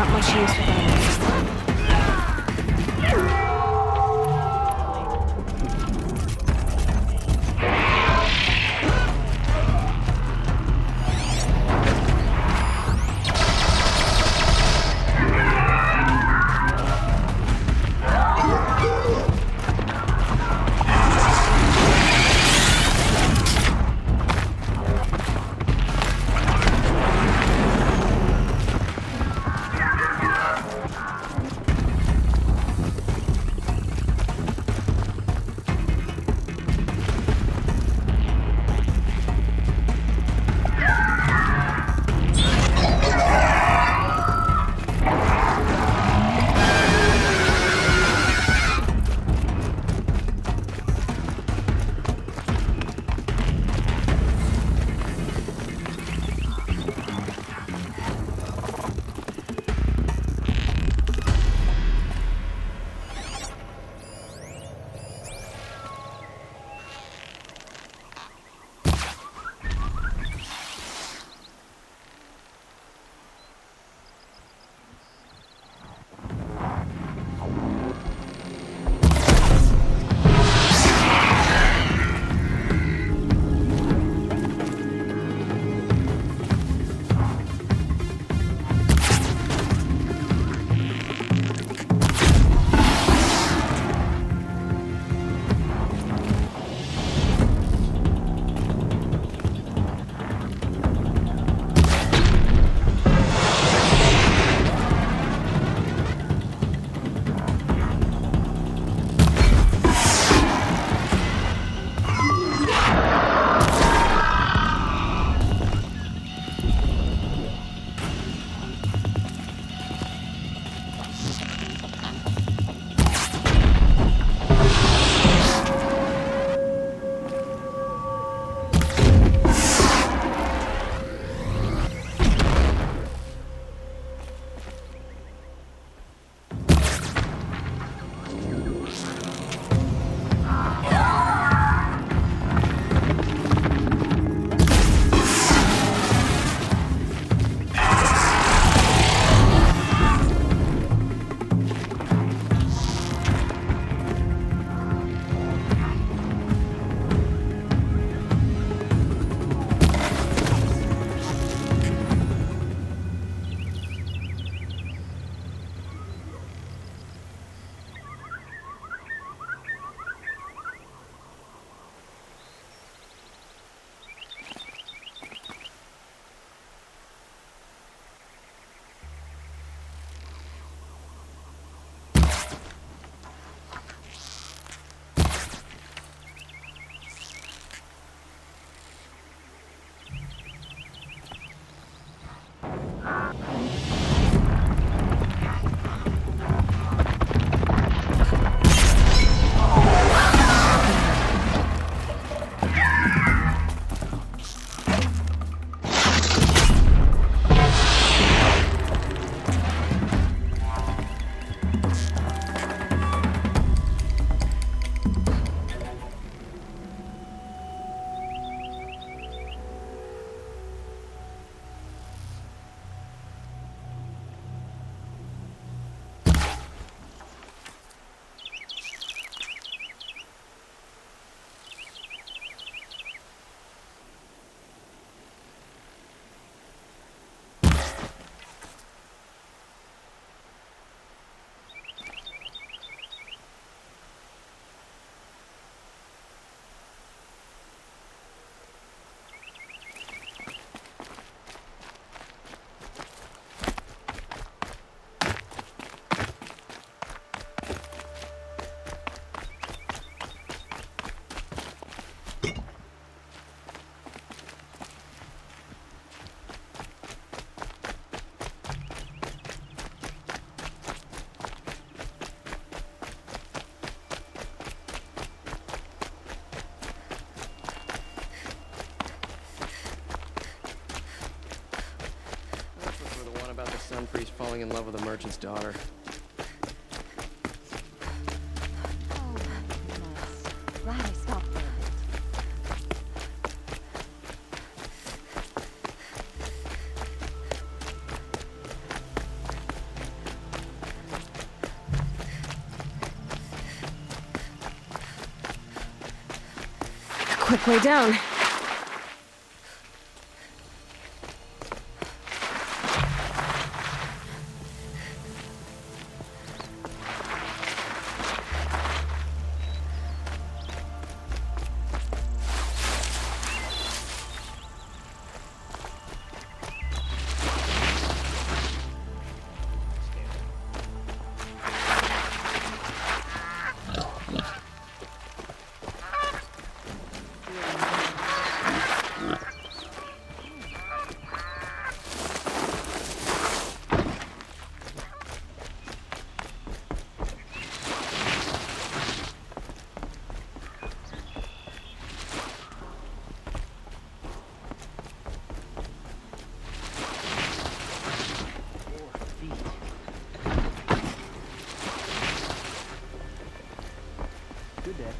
not much use without it. Sun priest falling in love with a merchant's daughter. Oh, goodness. Glad I stopped there. quick way down. Good day.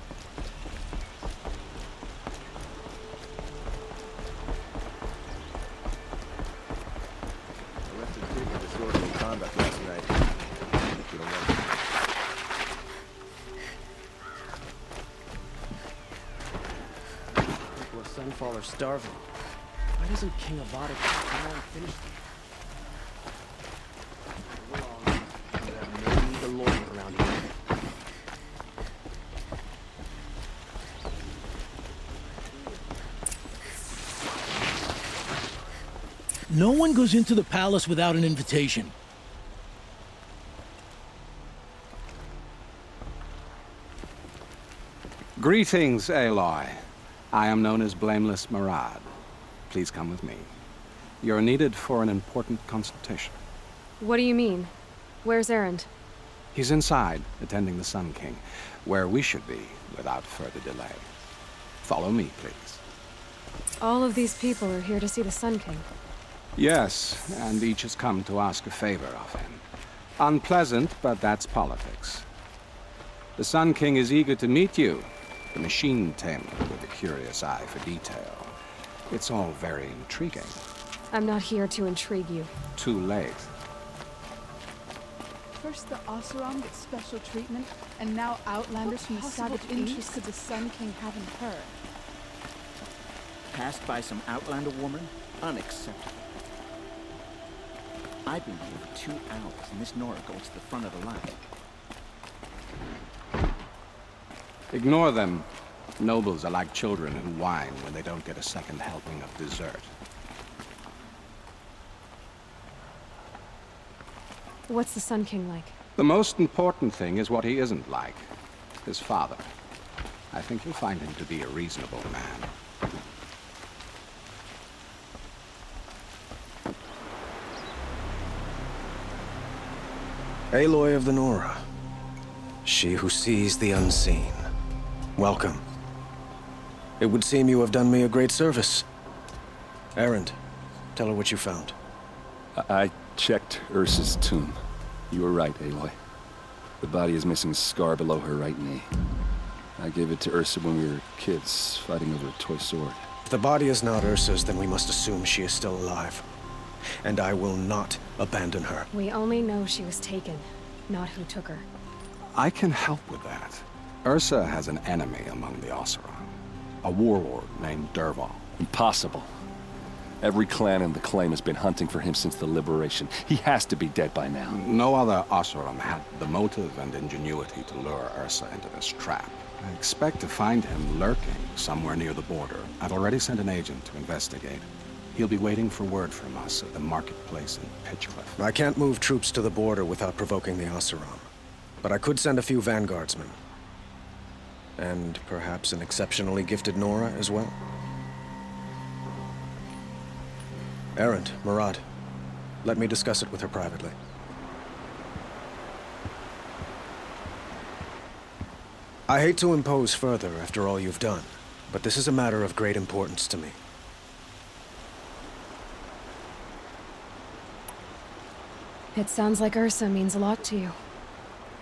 Arrested kid for disorderly conduct last night. If you don't want People of Sunfall are starving. Why doesn't King Avada come along and finish them? We have no need to loiter around here. No one goes into the palace without an invitation. Greetings, Aloy. I am known as Blameless Marad. Please come with me. You're needed for an important consultation. What do you mean? Where's Erend? He's inside, attending the Sun King, where we should be without further delay. Follow me, please. All of these people are here to see the Sun King. Yes, and each has come to ask a favor of him. Unpleasant, but that's politics. The Sun King is eager to meet you, the machine tamer with a curious eye for detail. It's all very intriguing. I'm not here to intrigue you. Too late. First the Oseram gets special treatment, and now Outlanders from the savage interest could the Sun King have in her. Passed by some Outlander woman? Unacceptable. I've been here for 2 hours, and this Nora goes to the front of the line. Ignore them. Nobles are like children who whine when they don't get a second helping of dessert. What's the Sun King like? The most important thing is what he isn't like. His father. I think you'll find him to be a reasonable man. Aloy of the Nora. She who sees the unseen. Welcome. It would seem you have done me a great service. Erend, tell her what you found. I checked Ursa's tomb. You were right, Aloy. The body is missing a scar below her right knee. I gave it to Ursa when we were kids, fighting over a toy sword. If the body is not Ursa's, then we must assume she is still alive. And I will not abandon her. We only know she was taken, not who took her. I can help with that. Ursa has an enemy among the Oseram. A warlord named Dervahl. Impossible. Every clan in the claim has been hunting for him since the liberation. He has to be dead by now. No other Oseram had the motive and ingenuity to lure Ursa into this trap. I expect to find him lurking somewhere near the border. I've already sent an agent to investigate. He'll be waiting for word from us at the marketplace in Pitchcliff. I can't move troops to the border without provoking the Oseram. But I could send a few vanguardsmen. And perhaps an exceptionally gifted Nora as well. Erend, Marad, let me discuss it with her privately. I hate to impose further after all you've done, but this is a matter of great importance to me. It sounds like Ursa means a lot to you.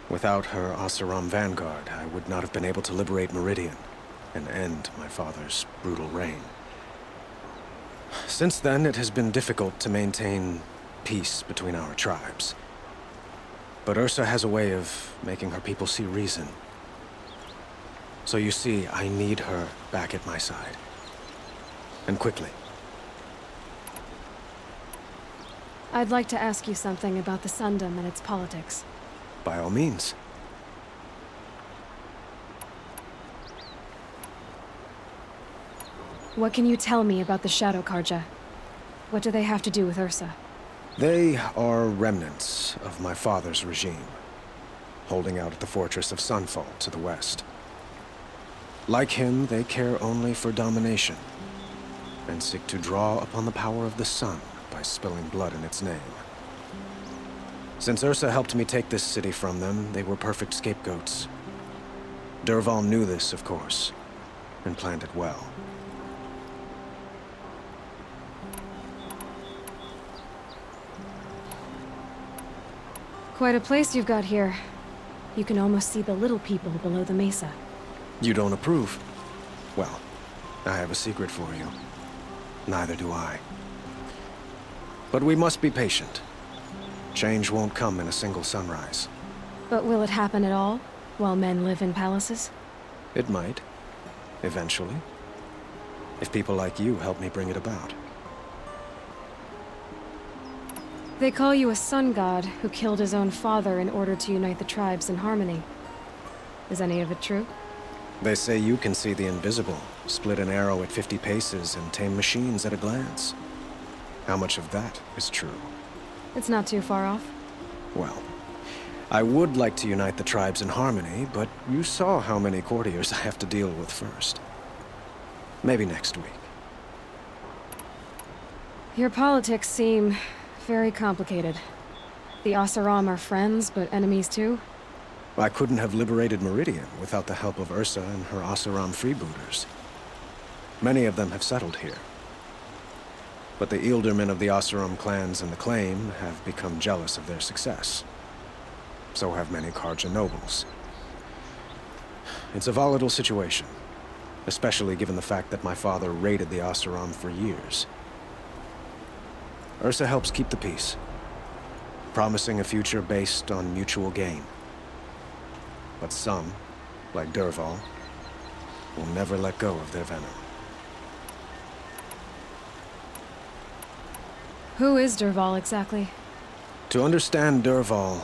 Without her Oseram vanguard, I would not have been able to liberate Meridian and end my father's brutal reign. Since then, it has been difficult to maintain peace between our tribes. But Ursa has a way of making her people see reason. So you see, I need her back at my side. And quickly. I'd like to ask you something about the Sundom and its politics. By all means. What can you tell me about the Shadow Karja? What do they have to do with Ursa? They are remnants of my father's regime, holding out at the fortress of Sunfall to the west. Like him, they care only for domination, and seek to draw upon the power of the sun by spilling blood in its name. Since Ursa helped me take this city from them, they were perfect scapegoats. Dervahl knew this, of course, and planned it well. Quite a place you've got here. You can almost see the little people below the mesa. You don't approve? Well, I have a secret for you. Neither do I. But we must be patient. Change won't come in a single sunrise. But will it happen at all, while men live in palaces? It might. Eventually. If people like you help me bring it about. They call you a sun god who killed his own father in order to unite the tribes in harmony. Is any of it true? They say you can see the invisible, split an arrow at 50 paces, and tame machines at a glance. How much of that is true? It's not too far off. Well, I would like to unite the tribes in harmony, but you saw how many courtiers I have to deal with first. Maybe next week. Your politics seem very complicated. The Oseram are friends, but enemies too? I couldn't have liberated Meridian without the help of Ursa and her Oseram freebooters. Many of them have settled here. But the Ealdormen of the Oseram clans and the Claim have become jealous of their success. So have many Karja nobles. It's a volatile situation, especially given the fact that my father raided the Oseram for years. Ursa helps keep the peace, promising a future based on mutual gain. But some, like Dervahl, will never let go of their venom. Who is Dervahl exactly? To understand Dervahl,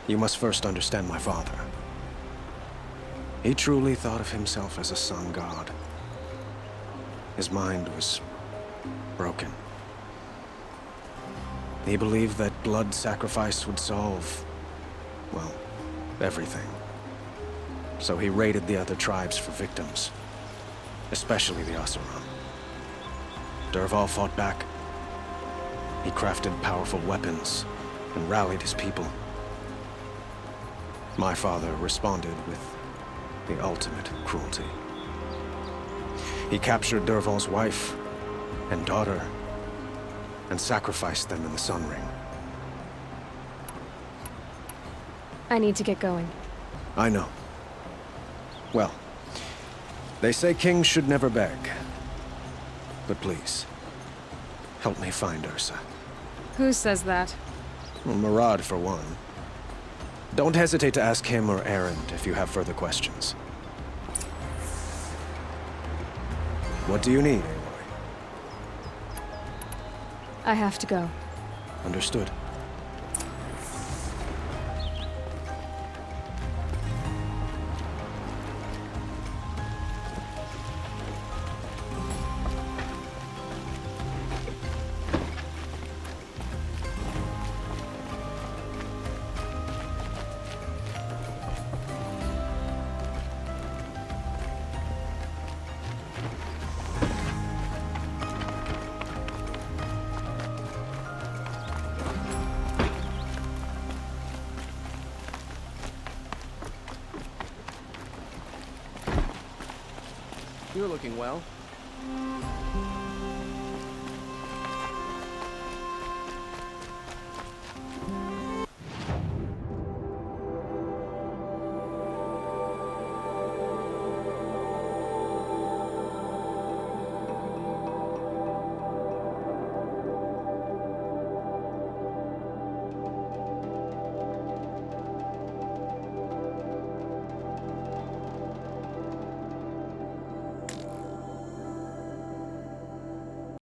you must first understand my father. He truly thought of himself as a sun god. His mind was broken. He believed that blood sacrifice would solve, well, everything. So he raided the other tribes for victims, especially the Oseram. Dervahl fought back. He crafted powerful weapons and rallied his people. My father responded with the ultimate cruelty. He captured Dervahl's wife and daughter and sacrificed them in the Sun Ring. I need to get going. I know. Well, they say kings should never beg. But please, help me find Ursa. Who says that? Well, Murad, for one. Don't hesitate to ask him or Erend if you have further questions. What do you need, Aloy? I have to go. Understood. You're looking well.